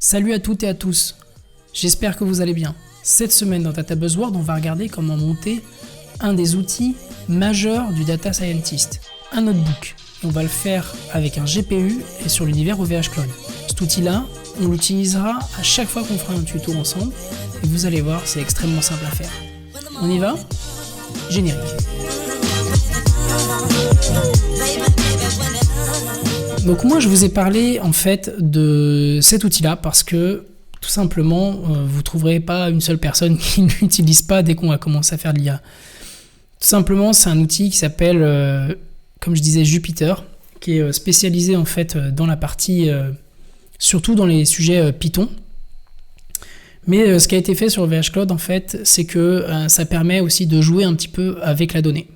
Salut à toutes et à tous, j'espère que vous allez bien. Cette semaine dans Data Buzzword, on va regarder comment monter un des outils majeurs du Data Scientist, un notebook. Et on va le faire avec un GPU et sur l'univers OVH Cloud. Cet outil-là, on l'utilisera à chaque fois qu'on fera un tuto ensemble et vous allez voir, c'est extrêmement simple à faire. On y va ? Générique. Donc moi je vous ai parlé en fait de cet outil-là parce que tout simplement vous ne trouverez pas une seule personne qui ne l'utilise pas dès qu'on va commencer à faire de l'IA. Tout simplement c'est un outil qui s'appelle, comme je disais, Jupyter, qui est spécialisé en fait dans la partie, surtout dans les sujets Python. Mais ce qui a été fait sur OVH Cloud en fait, c'est que ça permet aussi de jouer un petit peu avec la donnée.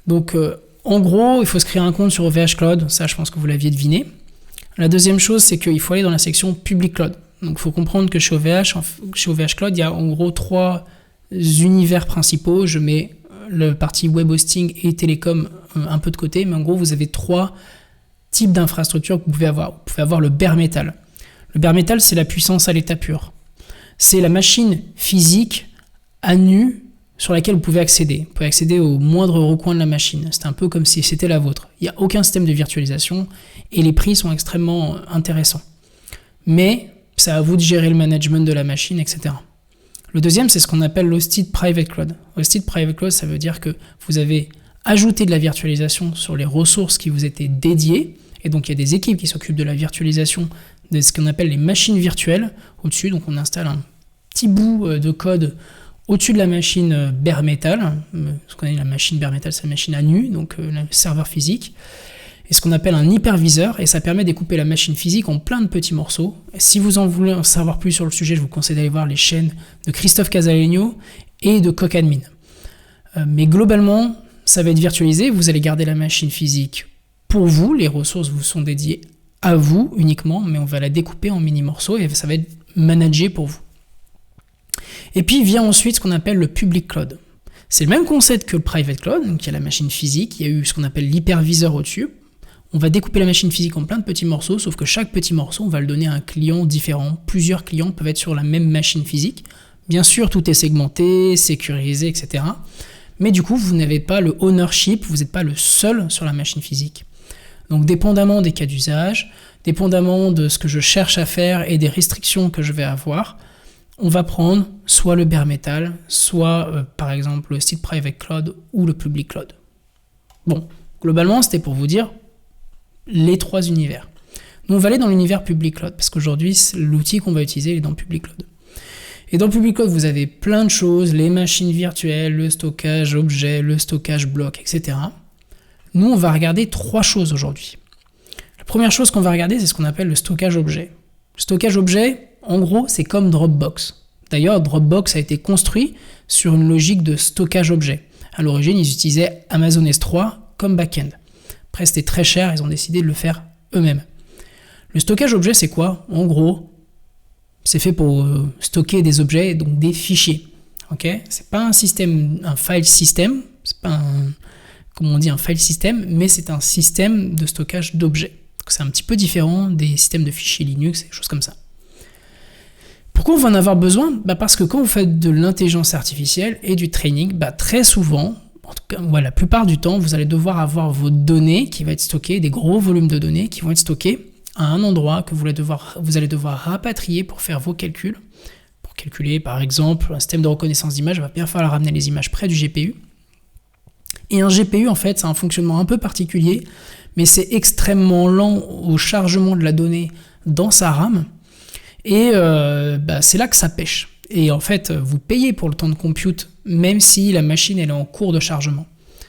Donc en gros, il faut se créer un compte sur OVH Cloud, ça je pense que vous l'aviez deviné. La deuxième chose, c'est qu'il faut aller dans la section Public Cloud. Donc il faut comprendre que chez OVH Cloud, il y a en gros 3 univers principaux. Je mets le partie web hosting et télécom un peu de côté, mais en gros vous avez 3 types d'infrastructures que vous pouvez avoir. Vous pouvez avoir le bare metal. Le bare metal, c'est la puissance à l'état pur. C'est la machine physique à nu sur laquelle vous pouvez accéder. Vous pouvez accéder au moindre recoin de la machine. C'est un peu comme si c'était la vôtre. Il n'y a aucun système de virtualisation et les prix sont extrêmement intéressants. Mais c'est à vous de gérer le management de la machine, etc. Le deuxième, c'est ce qu'on appelle l'Hosted Private Cloud. Hosted Private Cloud, ça veut dire que vous avez ajouté de la virtualisation sur les ressources qui vous étaient dédiées. Et donc, il y a des équipes qui s'occupent de la virtualisation de ce qu'on appelle les machines virtuelles au-dessus. Donc, on installe un petit bout de code au-dessus de la machine bare metal. Ce qu'on appelle la machine bare metal, c'est la machine à nu, donc le serveur physique. Et ce qu'on appelle un hyperviseur, et ça permet de découper la machine physique en plein de petits morceaux. Et si vous en voulez en savoir plus sur le sujet, je vous conseille d'aller voir les chaînes de Christophe Casalegno et de Cocadmin. Mais globalement, ça va être virtualisé. Vous allez garder la machine physique pour vous. Les ressources vous sont dédiées à vous uniquement, mais on va la découper en mini-morceaux et ça va être managé pour vous. Et puis vient ensuite ce qu'on appelle le public cloud. C'est le même concept que le private cloud, donc il y a la machine physique, il y a eu ce qu'on appelle l'hyperviseur au-dessus. On va découper la machine physique en plein de petits morceaux, sauf que chaque petit morceau, on va le donner à un client différent. Plusieurs clients peuvent être sur la même machine physique. Bien sûr, tout est segmenté, sécurisé, etc. Mais du coup, vous n'avez pas le ownership, vous n'êtes pas le seul sur la machine physique. Donc dépendamment des cas d'usage, dépendamment de ce que je cherche à faire et des restrictions que je vais avoir, on va prendre soit le bare metal, soit par exemple le site private cloud ou le public cloud. Bon, globalement, c'était pour vous dire les 3 univers. Nous, on va aller dans l'univers public cloud parce qu'aujourd'hui, l'outil qu'on va utiliser est dans public cloud. Et dans le public cloud, vous avez plein de choses, les machines virtuelles, le stockage objet, le stockage bloc, etc. Nous, on va regarder 3 choses aujourd'hui. La première chose qu'on va regarder, c'est ce qu'on appelle le stockage objet. Le stockage objet, en gros, c'est comme Dropbox. D'ailleurs, Dropbox a été construit sur une logique de stockage objet. À l'origine, ils utilisaient Amazon S3 comme back-end. Après, c'était très cher, ils ont décidé de le faire eux-mêmes. Le stockage objet, c'est quoi ? En gros, c'est fait pour stocker des objets, donc des fichiers. Okay ? C'est pas un système, un file system, c'est pas un file system, mais c'est un système de stockage d'objets. Donc, c'est un petit peu différent des systèmes de fichiers Linux et des choses comme ça. Pourquoi on va en avoir besoin ? Parce que quand vous faites de l'intelligence artificielle et du training, très souvent, en tout cas, la plupart du temps, vous allez devoir avoir vos données qui vont être stockées, des gros volumes de données qui vont être stockées à un endroit que vous allez devoir rapatrier pour faire vos calculs. Pour calculer, par exemple, un système de reconnaissance d'images, il va bien falloir ramener les images près du GPU. Et un GPU, en fait, c'est un fonctionnement un peu particulier, mais c'est extrêmement lent au chargement de la donnée dans sa RAM. Et c'est là que ça pêche. Et en fait, vous payez pour le temps de compute, même si la machine elle est en cours de chargement.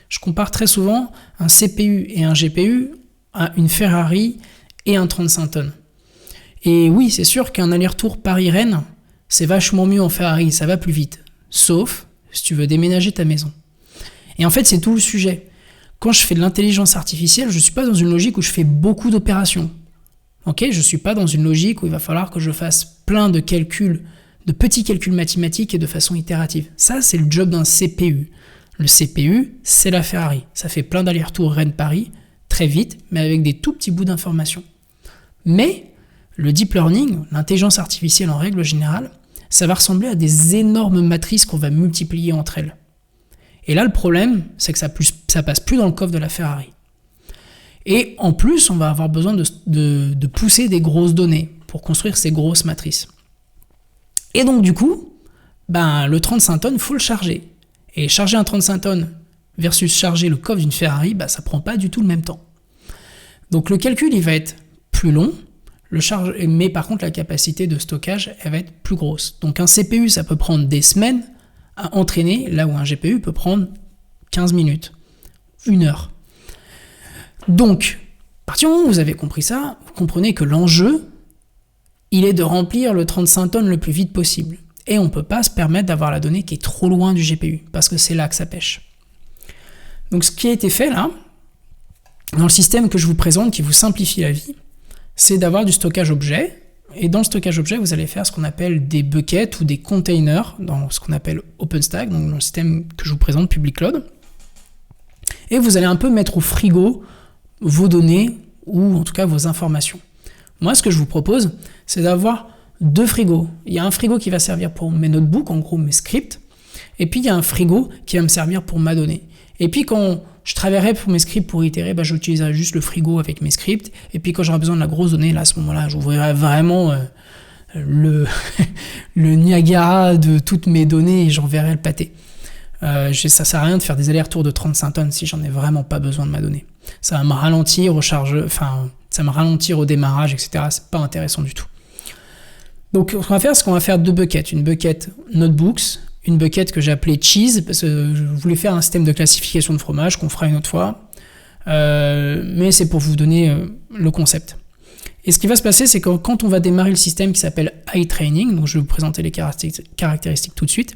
Je compare très souvent un CPU et un GPU à une Ferrari et un 35 tonnes. Et oui, c'est sûr qu'un aller-retour Paris-Rennes, c'est vachement mieux en Ferrari, ça va plus vite. Sauf si tu veux déménager ta maison. Et en fait, c'est tout le sujet. Quand je fais de l'intelligence artificielle, je ne suis pas dans une logique où je fais beaucoup d'opérations. Je ne suis pas dans une logique où il va falloir que je fasse plein de calculs, de petits calculs mathématiques et de façon itérative. Ça, c'est le job d'un CPU. Le CPU, c'est la Ferrari. Ça fait plein d'allers-retours Rennes-Paris, très vite, mais avec des tout petits bouts d'informations. Mais Le deep learning, l'intelligence artificielle en règle générale, ça va ressembler à des énormes matrices qu'on va multiplier entre elles. Et là, le problème, c'est que ça passe plus dans le coffre de la Ferrari. Et en plus, on va avoir besoin de pousser des grosses données pour construire ces grosses matrices. Et donc du coup, le 35 tonnes, il faut le charger. Et charger un 35 tonnes versus charger le coffre d'une Ferrari, ça prend pas du tout le même temps. Donc le calcul, il va être plus long, mais par contre la capacité de stockage, elle va être plus grosse. Donc un CPU, ça peut prendre des semaines à entraîner, là où un GPU peut prendre 15 minutes, 1 heure. Donc, à partir du moment où vous avez compris ça, vous comprenez que l'enjeu, il est de remplir le 35 tonnes le plus vite possible. Et on ne peut pas se permettre d'avoir la donnée qui est trop loin du GPU, parce que c'est là que ça pêche. Donc ce qui a été fait là, dans le système que je vous présente, qui vous simplifie la vie, c'est d'avoir du stockage objet. Et dans le stockage objet, vous allez faire ce qu'on appelle des buckets ou des containers, dans ce qu'on appelle OpenStack, donc dans le système que je vous présente, Public Cloud. Et vous allez un peu mettre au frigo vos données, ou en tout cas vos informations. Moi, ce que je vous propose, c'est d'avoir 2 frigos. Il y a un frigo qui va servir pour mes notebooks, en gros mes scripts, et puis il y a un frigo qui va me servir pour ma donnée. Et puis quand je travaillerai pour mes scripts pour itérer, j'utiliserai juste le frigo avec mes scripts, et puis quand j'aurai besoin de la grosse donnée, là à ce moment-là, j'ouvrirai vraiment le Niagara de toutes mes données et j'enverrai le pâté. Ça sert à rien de faire des allers-retours de 35 tonnes si j'en ai vraiment pas besoin de ma donnée. Ça va me ralentir ça me ralentir au démarrage, etc. C'est pas intéressant du tout. Donc, ce qu'on va faire, c'est qu'on va faire 2 buckets. Une bucket notebooks, une bucket que j'ai appelée cheese, parce que je voulais faire un système de classification de fromage qu'on fera une autre fois. Mais c'est pour vous donner le concept. Et ce qui va se passer, c'est que quand on va démarrer le système qui s'appelle iTraining, donc je vais vous présenter les caractéristiques tout de suite,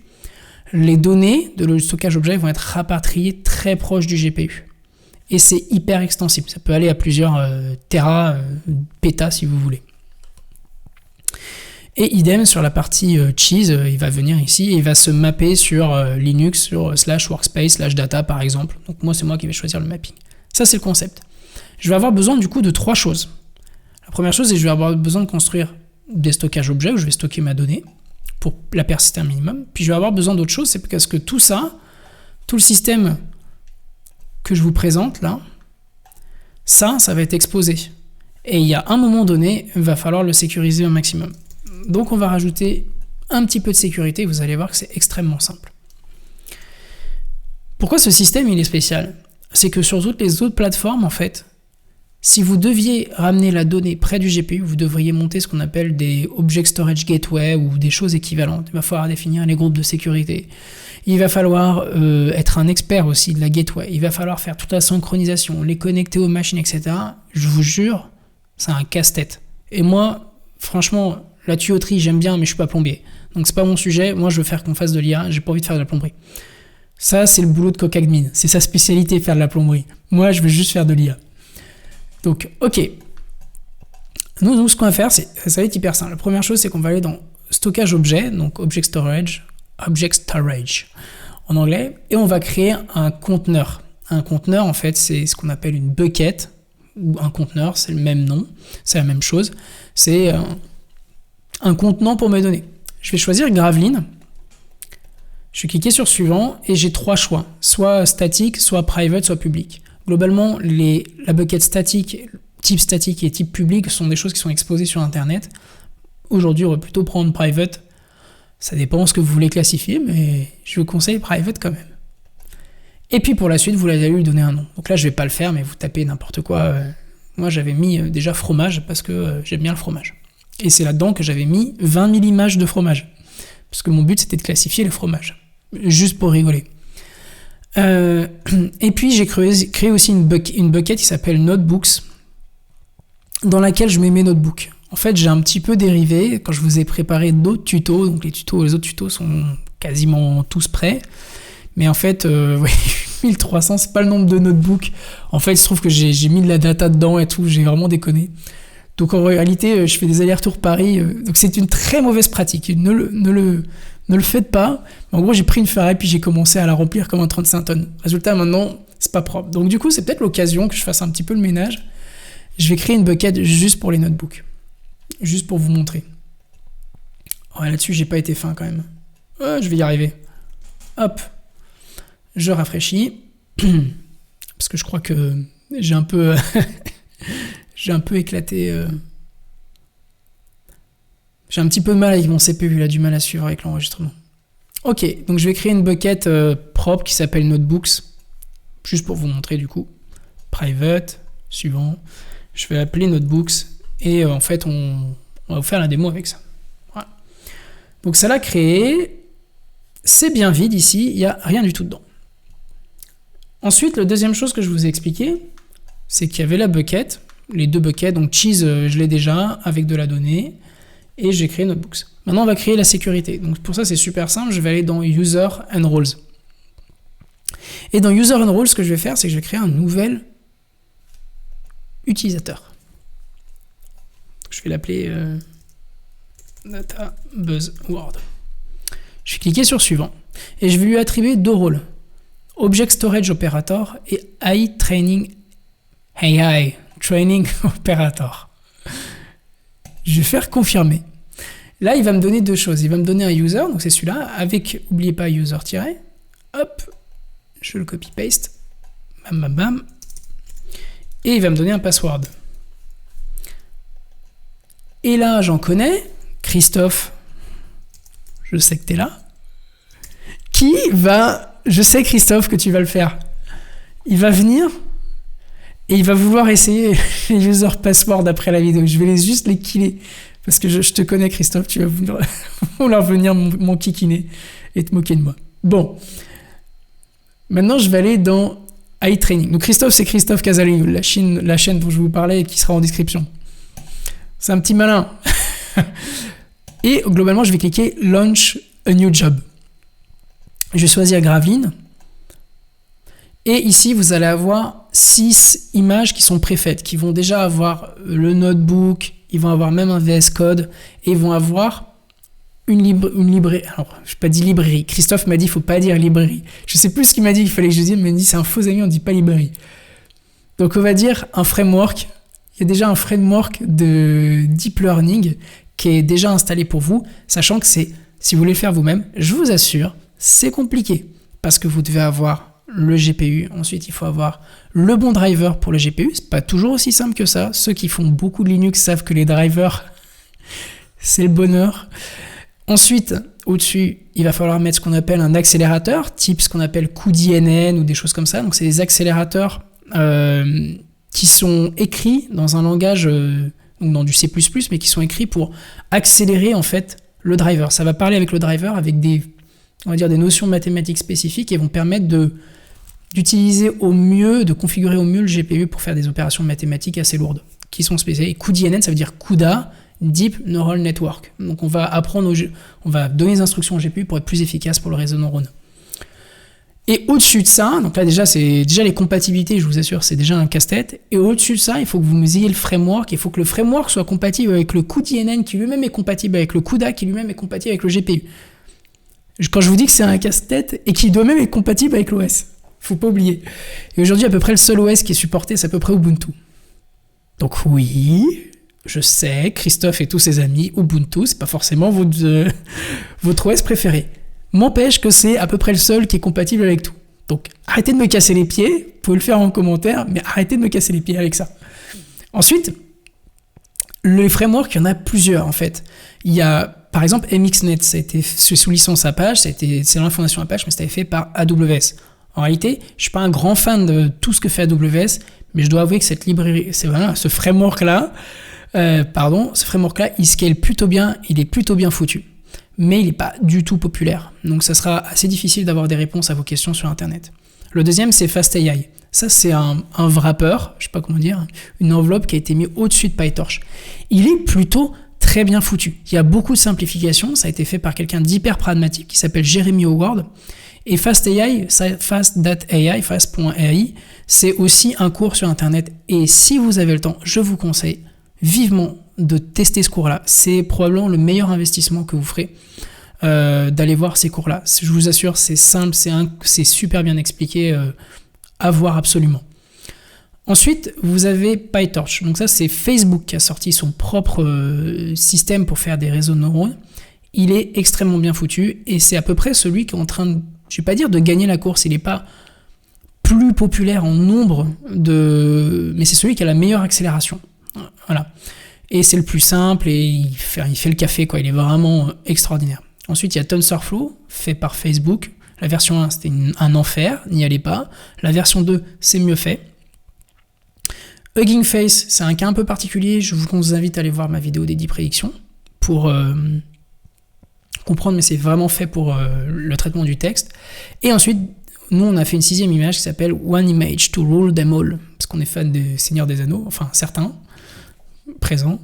les données de le stockage objet vont être rapatriées très proches du GPU. Et c'est hyper extensible. Ça peut aller à plusieurs pétas si vous voulez. Et idem sur la partie cheese, il va venir ici et il va se mapper sur Linux, sur /workspace /data par exemple. Donc c'est moi qui vais choisir le mapping. Ça c'est le concept. Je vais avoir besoin du coup de 3 choses. La première chose, c'est que je vais avoir besoin de construire des stockages objets où je vais stocker ma donnée pour la persister un minimum. Puis je vais avoir besoin d'autre chose, c'est parce que tout le système que je vous présente là, ça va être exposé. Et il y a un moment donné, il va falloir le sécuriser au maximum. Donc on va rajouter un petit peu de sécurité, vous allez voir que c'est extrêmement simple. Pourquoi ce système il est spécial ? C'est que sur toutes les autres plateformes, en fait, si vous deviez ramener la donnée près du GPU, vous devriez monter ce qu'on appelle des Object Storage Gateway ou des choses équivalentes. Il va falloir définir les groupes de sécurité. Il va falloir être un expert aussi de la gateway. Il va falloir faire toute la synchronisation, les connecter aux machines, etc. Je vous jure, c'est un casse-tête. Et moi, franchement, la tuyauterie, j'aime bien, mais je suis pas plombier. Donc c'est pas mon sujet. Moi, je veux faire qu'on fasse de l'IA. J'ai pas envie de faire de la plomberie. Ça, c'est le boulot de Cocadmin. C'est sa spécialité, faire de la plomberie. Moi, je veux juste faire de l'IA. Donc, ok. Nous, ce qu'on va faire, ça va être hyper simple. La première chose, c'est qu'on va aller dans stockage objet, donc object storage en anglais, et on va créer un conteneur. Un conteneur, en fait, c'est ce qu'on appelle une bucket, ou un conteneur, c'est le même nom, c'est la même chose. C'est un contenant pour mes données. Je vais choisir Gravelines. Je vais cliquer sur suivant et j'ai 3 choix, soit statique, soit private, soit public. Globalement, la bucket statique et type public sont des choses qui sont exposées sur Internet. Aujourd'hui, on va plutôt prendre private. Ça dépend de ce que vous voulez classifier, mais je vous conseille private quand même. Et puis pour la suite, vous allez lui donner un nom. Donc là, je vais pas le faire, mais vous tapez n'importe quoi. Moi, j'avais mis déjà fromage parce que j'aime bien le fromage. Et c'est là-dedans que j'avais mis 20 000 images de fromage. Parce que mon but, c'était de classifier le fromage. Juste pour rigoler. Et puis j'ai créé aussi une bucket qui s'appelle Notebooks, dans laquelle je mets mes notebooks. En fait, j'ai un petit peu dérivé quand je vous ai préparé d'autres tutos. Donc les autres tutos sont quasiment tous prêts. Mais en fait, 1300, c'est pas le nombre de notebooks. En fait, il se trouve que j'ai mis de la data dedans et tout. J'ai vraiment déconné. Donc en réalité, je fais des allers-retours Paris. Donc c'est une très mauvaise pratique. Ne le faites pas. En gros, j'ai pris une Ferrari puis j'ai commencé à la remplir comme un 35 tonnes. Résultat, maintenant, c'est pas propre. Donc du coup, c'est peut-être l'occasion que je fasse un petit peu le ménage. Je vais créer une bucket juste pour les notebooks. juste pour vous montrer. Ouais, là-dessus, j'ai pas été fin quand même. Je vais y arriver. Hop, je rafraîchis. Parce que je crois que j'ai un peu, j'ai un peu éclaté. J'ai un petit peu de mal avec mon CPU, il a du mal à suivre avec l'enregistrement. Ok, donc je vais créer une bucket propre qui s'appelle Notebooks. Juste pour vous montrer du coup. Private, suivant. Je vais l'appeler Notebooks. Et en fait, on va vous faire la démo avec ça. Voilà. Donc ça l'a créé. C'est bien vide ici, il n'y a rien du tout dedans. Ensuite, la deuxième chose que je vous ai expliqué, c'est qu'il y avait la bucket, les deux buckets, donc cheese, je l'ai déjà, avec de la donnée, et j'ai créé Notebooks. Maintenant, on va créer la sécurité. Donc pour ça, c'est super simple, je vais aller dans User and Roles. Et dans User and Roles, ce que je vais faire, c'est que je vais créer un nouvel utilisateur. Je vais l'appeler Data Buzzword. Je vais cliquer sur Suivant, et je vais lui attribuer deux rôles. Object Storage Operator et AI Training Operator. Je vais faire confirmer. Là, il va me donner deux choses. Il va me donner un user, donc c'est celui-là, avec, n'oubliez pas, user tiré. Hop, je le copy-paste. Bam, bam, bam. Et il va me donner un password. Et là, j'en connais. Christophe, je sais que tu es là. Qui va... Je sais, Christophe, que tu vas le faire. Il va venir et il va vouloir essayer les user password après la vidéo. Je vais juste les killer. Parce que je te connais, Christophe, tu vas vouloir venir m'enquiquiner et te moquer de moi. Bon. Maintenant, je vais aller dans AI Training. Donc, Christophe, c'est Christophe Casaliou, la chaîne dont je vous parlais et qui sera en description. C'est un petit malin. Et globalement, je vais cliquer Launch a New Job. Je vais choisir Graveline. Et ici, vous allez avoir 6 images qui sont préfaites, qui vont déjà avoir le notebook, ils vont avoir même un VS Code, et ils vont avoir une librairie. Alors, je n'ai pas dit librairie. Christophe m'a dit qu'il ne faut pas dire librairie. Je ne sais plus ce qu'il m'a dit qu'il fallait que je dise, mais il m'a dit c'est un faux ami, on ne dit pas librairie. Donc, on va dire un framework. Il y a déjà un framework de deep learning qui est déjà installé pour vous, sachant que si vous voulez le faire vous-même, je vous assure, c'est compliqué parce que vous devez avoir le GPU. Ensuite, il faut avoir le bon driver pour le GPU. C'est pas toujours aussi simple que ça. Ceux qui font beaucoup de Linux savent que les drivers, c'est le bonheur. Ensuite, au-dessus, il va falloir mettre ce qu'on appelle un accélérateur, type ce qu'on appelle cuDNN ou des choses comme ça. Donc, c'est des accélérateurs qui sont écrits dans un langage, donc dans du C++, mais qui sont écrits pour accélérer en fait le driver. Ça va parler avec le driver avec des notions mathématiques spécifiques et vont permettre d'utiliser au mieux, de configurer au mieux le GPU pour faire des opérations mathématiques assez lourdes, qui sont spéciales. Et cuDNN, ça veut dire CUDA, Deep Neural Network. Donc on va donner des instructions au GPU pour être plus efficace pour le réseau neuronal. Et au-dessus de ça, donc là déjà les compatibilités, je vous assure, c'est déjà un casse-tête. Et au-dessus de ça, il faut que vous ayez le framework. Il faut que le framework soit compatible avec le cuDNN qui lui-même est compatible avec le CUDA qui lui-même est compatible avec le GPU. Quand je vous dis que c'est un casse-tête et qui doit même être compatible avec l'OS, faut pas oublier. Et aujourd'hui, à peu près le seul OS qui est supporté, c'est à peu près Ubuntu. Donc oui, je sais, Christophe et tous ses amis, Ubuntu, c'est pas forcément votre OS préféré. M'empêche que c'est à peu près le seul qui est compatible avec tout. Donc arrêtez de me casser les pieds, vous pouvez le faire en commentaire, mais arrêtez de me casser les pieds avec ça. Ensuite, les frameworks, il y en a plusieurs en fait. Il y a par exemple MXNet, ça a été sous licence Apache, c'est dans la fondation Apache, mais ça a été fait par AWS. En réalité, je ne suis pas un grand fan de tout ce que fait AWS, mais je dois avouer que cette librairie, ce framework-là, il scale plutôt bien, il est plutôt bien foutu. Mais il n'est pas du tout populaire. Donc ça sera assez difficile d'avoir des réponses à vos questions sur Internet. Le deuxième, c'est FastAI. Ça, c'est un wrapper, je ne sais pas comment dire, une enveloppe qui a été mise au-dessus de PyTorch. Il est plutôt très bien foutu. Il y a beaucoup de simplifications. Ça a été fait par quelqu'un d'hyper pragmatique qui s'appelle Jeremy Howard. Et FastAI, fast.ai, c'est aussi un cours sur Internet. Et si vous avez le temps, je vous conseille vivement de tester ce cours-là. C'est probablement le meilleur investissement que vous ferez d'aller voir ces cours-là. Je vous assure, c'est simple, c'est super bien expliqué, à voir absolument. Ensuite, vous avez PyTorch. Donc ça, c'est Facebook qui a sorti son propre système pour faire des réseaux de neurones. Il est extrêmement bien foutu et c'est à peu près celui qui est en train de, je vais pas dire de gagner la course, il n'est pas plus populaire en nombre mais c'est celui qui a la meilleure accélération. Voilà. Et c'est le plus simple et il fait le café, quoi. Il est vraiment extraordinaire. Ensuite, il y a TensorFlow, fait par Facebook. La version 1, c'était un enfer, n'y allez pas. La version 2, c'est mieux fait. Hugging Face, c'est un cas un peu particulier. Je vous invite à aller voir ma vidéo des 10 prédictions pour comprendre, mais c'est vraiment fait pour le traitement du texte. Et ensuite, nous, on a fait une 6e image qui s'appelle One Image to Rule Them All, parce qu'on est fan des Seigneurs des Anneaux, enfin certains présents.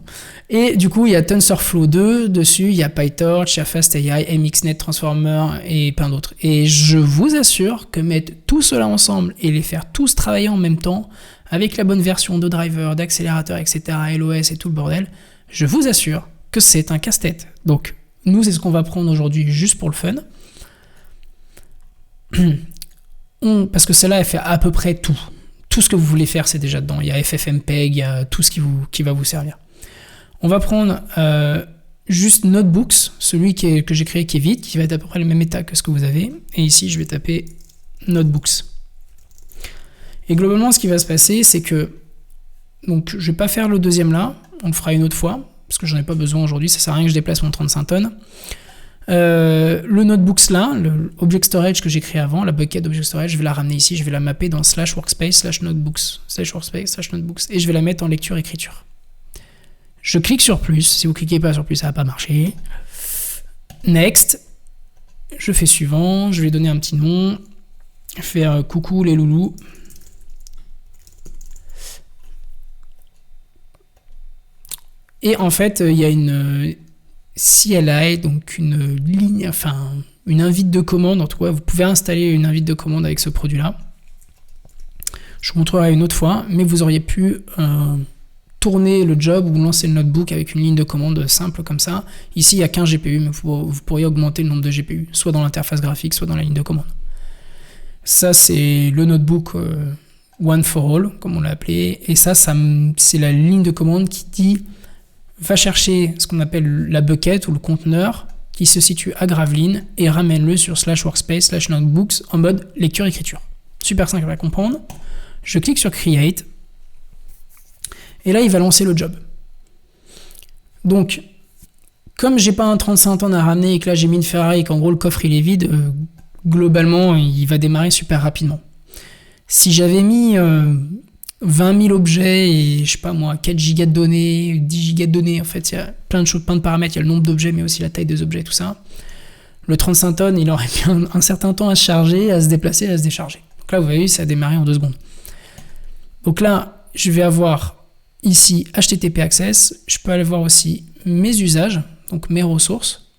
Et du coup, il y a TensorFlow 2 dessus, il y a PyTorch, il y a FastAI, MXNet Transformer et plein d'autres. Et je vous assure que mettre tout cela ensemble et les faire tous travailler en même temps, avec la bonne version de driver, d'accélérateur, etc., LOS et tout le bordel, je vous assure que c'est un casse-tête. Donc, nous, c'est ce qu'on va prendre aujourd'hui juste pour le fun. Parce que celle-là, elle fait à peu près tout. Tout ce que vous voulez faire, c'est déjà dedans. Il y a FFmpeg, il y a tout ce qui va vous servir. On va prendre juste Notebooks, celui que j'ai créé qui est vide, qui va être à peu près le même état que ce que vous avez. Et ici, je vais taper Notebooks. Et globalement, ce qui va se passer, c'est que donc, je ne vais pas faire le deuxième là, on le fera une autre fois, parce que j'en ai pas besoin aujourd'hui, ça sert à rien que je déplace mon 35 tonnes. Le Notebooks là, le Object Storage que j'ai créé avant, la bucket Object Storage, je vais la ramener ici, je vais la mapper dans /workspace/notebooks, /workspace/notebooks, et je vais la mettre en lecture-écriture. Je clique sur plus, si vous cliquez pas sur plus, ça va pas marcher. Next, je fais suivant, je vais donner un petit nom, faire coucou les loulous. Et en fait, il y a une CLI, donc une ligne, enfin une invite de commande. En tout cas, vous pouvez installer une invite de commande avec ce produit-là. Je vous montrerai une autre fois, mais vous auriez pu tourner le job ou lancer le notebook avec une ligne de commande simple comme ça. Ici, il n'y a qu'un GPU, mais vous pourriez augmenter le nombre de GPU, soit dans l'interface graphique, soit dans la ligne de commande. Ça, c'est le notebook One for All, comme on l'a appelé. Et ça c'est la ligne de commande qui dit va chercher ce qu'on appelle la bucket ou le conteneur qui se situe à Gravelines et ramène-le sur /workspace/notebooks en mode lecture-écriture. Super simple à comprendre. Je clique sur Create et là il va lancer le job. Donc, comme j'ai pas un 35 tonnes à ramener et que là j'ai mis une Ferrari et qu'en gros le coffre il est vide, globalement il va démarrer super rapidement. Si j'avais mis 20 000 objets et je sais pas moi 4 gigas de données, 10 gigas de données, en fait il y a plein de choses, plein de paramètres, il y a le nombre d'objets mais aussi la taille des objets, tout ça. Le 35 tonnes il aurait mis un certain temps à se charger, à se déplacer, à se décharger. Donc là vous voyez ça a démarré en 2 secondes. Donc là je vais avoir ici HTTP Access, je peux aller voir aussi mes usages, donc mes ressources,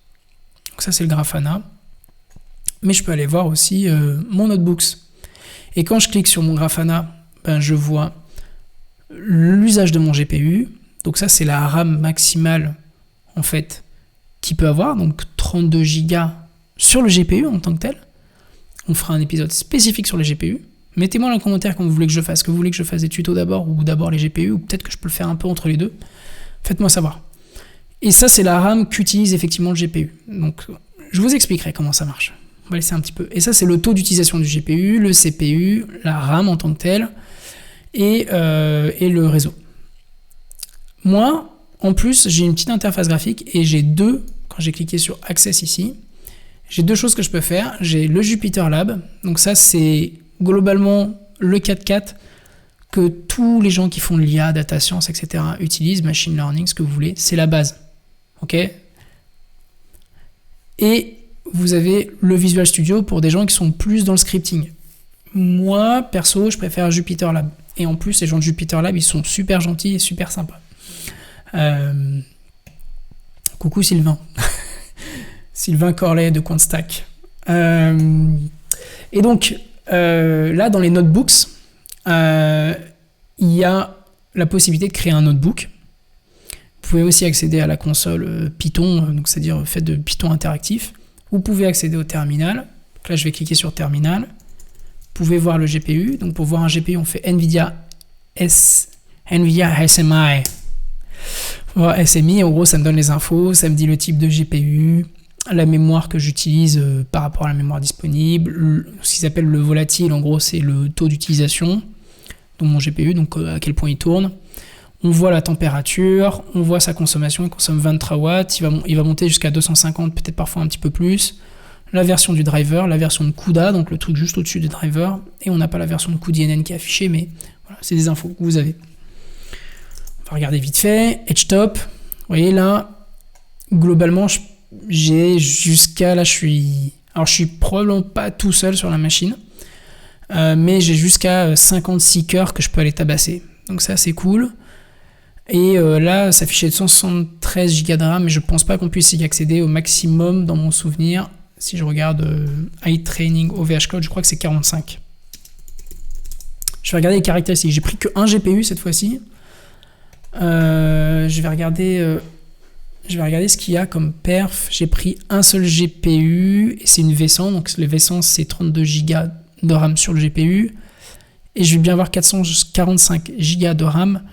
donc ça c'est le Grafana, mais je peux aller voir aussi mon Notebooks. Et quand je clique sur mon Grafana, je vois l'usage de mon GPU. Donc ça, c'est la RAM maximale, en fait, qu'il peut avoir. Donc 32 Go sur le GPU en tant que tel. On fera un épisode spécifique sur les GPU. Mettez-moi dans les commentaires quand vous voulez que je fasse. Que vous voulez que je fasse des tutos d'abord ou d'abord les GPU, ou peut-être que je peux le faire un peu entre les deux. Faites-moi savoir. Et ça, c'est la RAM qu'utilise effectivement le GPU. Donc, je vous expliquerai comment ça marche. On va laisser un petit peu. Et ça, c'est le taux d'utilisation du GPU, le CPU, la RAM en tant que telle, et le réseau. Moi, en plus, j'ai une petite interface graphique et j'ai quand j'ai cliqué sur Access ici, j'ai 2 choses que je peux faire. J'ai le Jupyter Lab, donc ça, c'est globalement le 4x4 que tous les gens qui font de l'IA, data science, etc. utilisent, machine learning, ce que vous voulez, c'est la base. Ok ? Et vous avez le Visual Studio pour des gens qui sont plus dans le scripting. Moi, perso, je préfère Jupyter Lab. Et en plus, les gens de Jupyter Lab, ils sont super gentils et super sympas. Coucou Sylvain. Sylvain Corlet de QuantStack. Et donc, là, dans les notebooks, il y a la possibilité de créer un notebook. Vous pouvez aussi accéder à la console Python, donc c'est-à-dire fait de Python interactif. Vous pouvez accéder au terminal. Donc là, je vais cliquer sur terminal. Vous pouvez voir le GPU. Donc pour voir un GPU, on fait NVIDIA NVIDIA SMI. Voilà, SMI, en gros, ça me donne les infos, ça me dit le type de GPU, la mémoire que j'utilise par rapport à la mémoire disponible, ce qu'ils appellent le volatile, en gros, c'est le taux d'utilisation de mon GPU, donc à quel point il tourne. On voit la température, on voit sa consommation, il consomme 23 watts, il va monter jusqu'à 250, peut-être parfois un petit peu plus. La version du driver, la version de CUDA, donc le truc juste au-dessus du driver, et on n'a pas la version de cuDNN qui est affichée, mais voilà, c'est des infos que vous avez. On va regarder vite fait, EdgeTop, vous voyez là, globalement, j'ai jusqu'à là, je suis probablement pas tout seul sur la machine, mais j'ai jusqu'à 56 cœurs que je peux aller tabasser, donc ça c'est cool. Et là, ça affichait 173 Go de RAM, mais je pense pas qu'on puisse y accéder au maximum dans mon souvenir. Si je regarde iTraining OVH Cloud, je crois que c'est 45. Je vais regarder les caractéristiques. J'ai pris que un GPU cette fois-ci. Je vais regarder ce qu'il y a comme perf. J'ai pris un seul GPU, et c'est une V100. Donc le V100, c'est 32 Go de RAM sur le GPU. Et je vais bien avoir 445 Go de RAM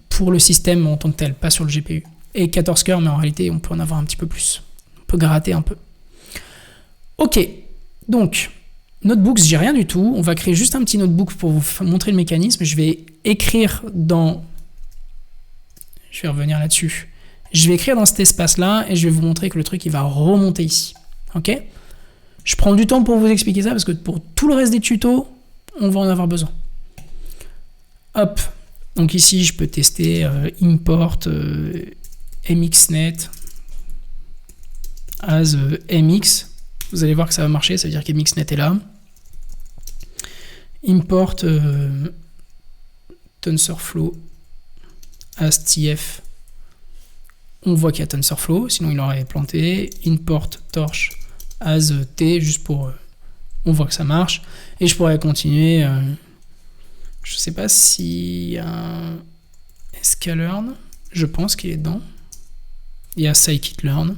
pour le système en tant que tel, pas sur le GPU. Et 14 cœurs, mais en réalité, on peut en avoir un petit peu plus. On peut gratter un peu. Ok, donc, notebooks, j'ai rien du tout. On va créer juste un petit notebook pour vous montrer le mécanisme. Je vais écrire dans... Je vais revenir là-dessus. Je vais écrire dans cet espace-là et je vais vous montrer que le truc, il va remonter ici. Ok ? Je prends du temps pour vous expliquer ça parce que pour tout le reste des tutos, on va en avoir besoin. Hop. Donc ici, je peux tester import mxnet as mx. Vous allez voir que ça va marcher, ça veut dire qu'mxnet est là. Import TensorFlow as tf. On voit qu'il y a TensorFlow, sinon il aurait planté. Import torch as t, juste pour... on voit que ça marche. Et je pourrais continuer... je sais pas si un sklearn, je pense qu'il est dedans. Il y a scikit-learn.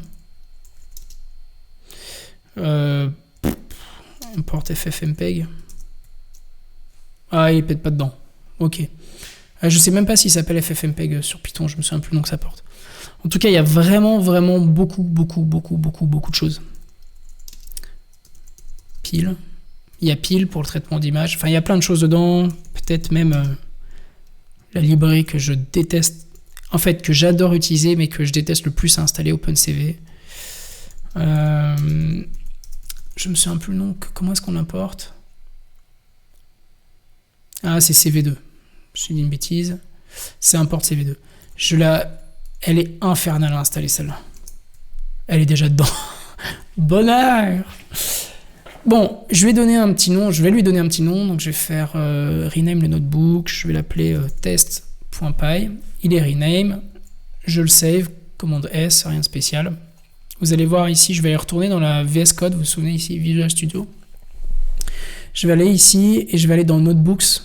Import ffmpeg. Ah, il est peut-être pas dedans. Ok. Je sais même pas s'il s'appelle ffmpeg sur Python, je me souviens plus le nom que ça porte. En tout cas, il y a vraiment beaucoup de choses. Pile. Il y a pile pour le traitement d'image. Enfin, il y a plein de choses dedans. Peut-être même la librairie que je déteste. En fait, que j'adore utiliser, mais que je déteste le plus à installer, OpenCV. Je me souviens plus le nom. Comment est-ce qu'on l'importe? Ah, c'est CV2. J'ai dit une bêtise. C'est import CV2. Elle est infernale à installer, celle-là. Elle est déjà dedans. Bonheur! Bon, je vais lui donner un petit nom, donc je vais faire rename le notebook, je vais l'appeler test.py, il est rename, je le save, commande S, rien de spécial. Vous allez voir ici, je vais aller retourner dans la VS Code, vous vous souvenez ici, Visual Studio. Je vais aller ici et je vais aller dans Notebooks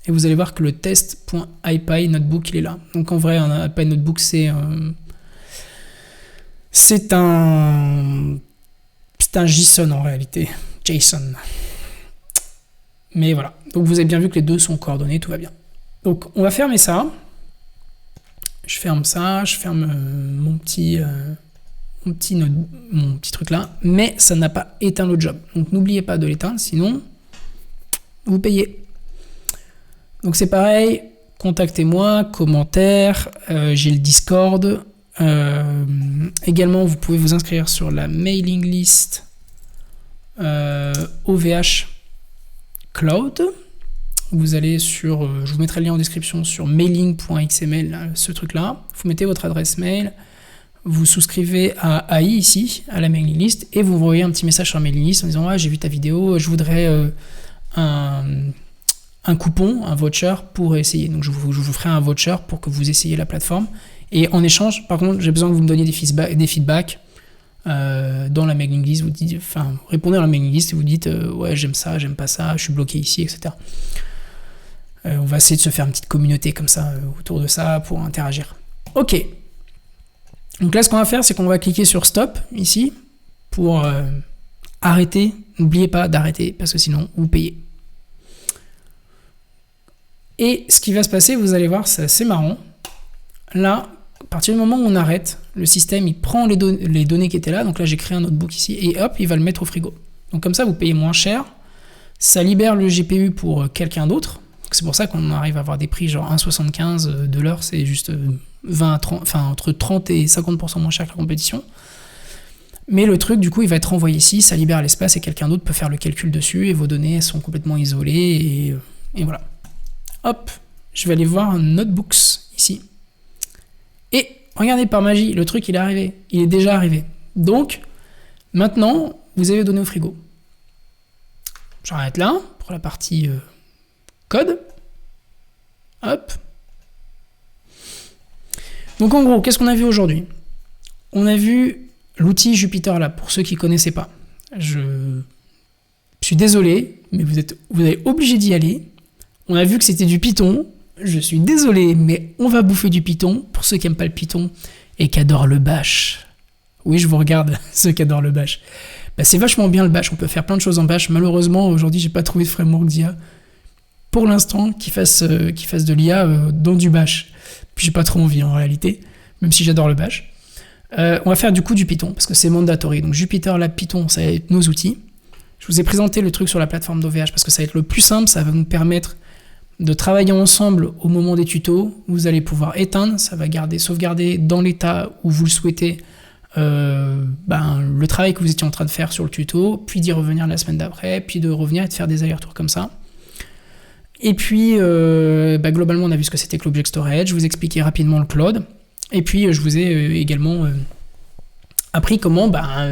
et vous allez voir que le test.ipy notebook il est là. Donc en vrai, un ipy notebook c'est un JSON en réalité. JSON. Mais voilà. Donc vous avez bien vu que les deux sont coordonnés, tout va bien. Donc on va fermer ça. Je ferme ça, je ferme mon petit truc là. Mais ça n'a pas éteint le job. Donc n'oubliez pas de l'éteindre, sinon vous payez. Donc c'est pareil, contactez-moi, commentaires, j'ai le Discord. Également, vous pouvez vous inscrire sur la mailing list OVH Cloud. Vous allez sur, je vous mettrai le lien en description sur mailing.xml, ce truc-là. Vous mettez votre adresse mail, vous souscrivez à AI ici, à la mailing list, et vous envoyez un petit message sur la mailing list en disant ah, j'ai vu ta vidéo, je voudrais un coupon, un voucher pour essayer. Donc je vous ferai un voucher pour que vous essayiez la plateforme. Et en échange, par contre, j'ai besoin que vous me donniez des feedbacks dans la mailing list. Vous dites, enfin, répondez à la mailing list et vous dites ouais, j'aime ça, j'aime pas ça, je suis bloqué ici, etc. On va essayer de se faire une petite communauté comme ça autour de ça pour interagir. Ok. Donc là, ce qu'on va faire, c'est qu'on va cliquer sur stop ici pour arrêter. N'oubliez pas d'arrêter parce que sinon, vous payez. Et ce qui va se passer, vous allez voir, c'est assez marrant. Là, à partir du moment où on arrête, le système, il prend les données qui étaient là. Donc là, j'ai créé un notebook ici. Et hop, il va le mettre au frigo. Donc comme ça, vous payez moins cher. Ça libère le GPU pour quelqu'un d'autre. C'est pour ça qu'on arrive à avoir des prix genre 1,75 de l'heure. C'est juste 20 à 30, enfin, entre 30 et 50% moins cher que la compétition. Mais le truc, du coup, il va être envoyé ici. Ça libère l'espace et quelqu'un d'autre peut faire le calcul dessus. Et vos données, elles sont complètement isolées. Et voilà. Hop, je vais aller voir Notebooks ici. Et regardez, par magie, le truc, il est arrivé. Il est déjà arrivé. Donc, maintenant, vous avez donné au frigo. J'arrête là, pour la partie code. Hop. Donc, en gros, qu'est-ce qu'on a vu aujourd'hui? On a vu l'outil Jupyter Lab, pour ceux qui ne connaissaient pas. Je suis désolé, mais vous êtes obligé d'y aller. On a vu que c'était du Python. Je suis désolé, mais on va bouffer du Python. Pour ceux qui n'aiment pas le Python et qui adorent le Bash. Oui, je vous regarde, ceux qui adorent le Bash. Bah, c'est vachement bien le Bash. On peut faire plein de choses en Bash. Malheureusement, aujourd'hui, j'ai pas trouvé de framework d'IA pour l'instant qui fasse de l'IA dans du Bash. Puis j'ai pas trop envie en réalité, même si j'adore le Bash. On va faire du coup du Python parce que c'est mandatory. Donc Jupyter Lab Python, ça va être nos outils. Je vous ai présenté le truc sur la plateforme d'OVH parce que ça va être le plus simple. Ça va nous permettre de travailler ensemble au moment des tutos. Vous allez pouvoir éteindre, ça va sauvegarder dans l'état où vous le souhaitez le travail que vous étiez en train de faire sur le tuto, puis d'y revenir la semaine d'après, puis de revenir et de faire des allers-retours comme ça. Et puis, globalement, on a vu ce que c'était que l'Object Storage, je vous ai expliqué rapidement le cloud, et puis je vous ai également appris comment pas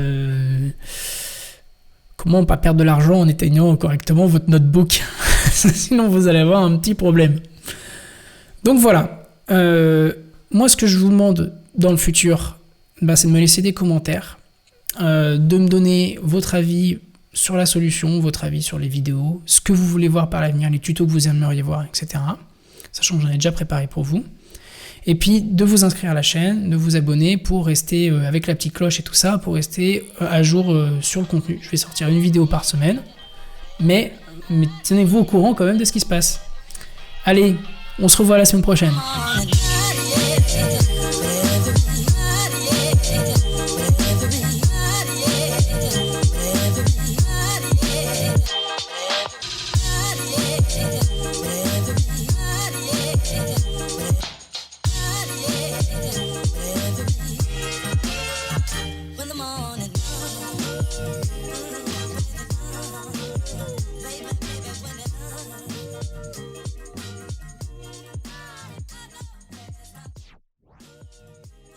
perdre de l'argent en éteignant correctement votre notebook. Sinon, vous allez avoir un petit problème. Donc voilà. Moi, ce que je vous demande dans le futur, c'est de me laisser des commentaires, de me donner votre avis sur la solution, votre avis sur les vidéos, ce que vous voulez voir par l'avenir, les tutos que vous aimeriez voir, etc. Sachant que j'en ai déjà préparé pour vous. Et puis, de vous inscrire à la chaîne, de vous abonner pour rester avec la petite cloche et tout ça, pour rester à jour sur le contenu. Je vais sortir une vidéo par semaine, mais tenez-vous au courant quand même de ce qui se passe. Allez, on se revoit la semaine prochaine.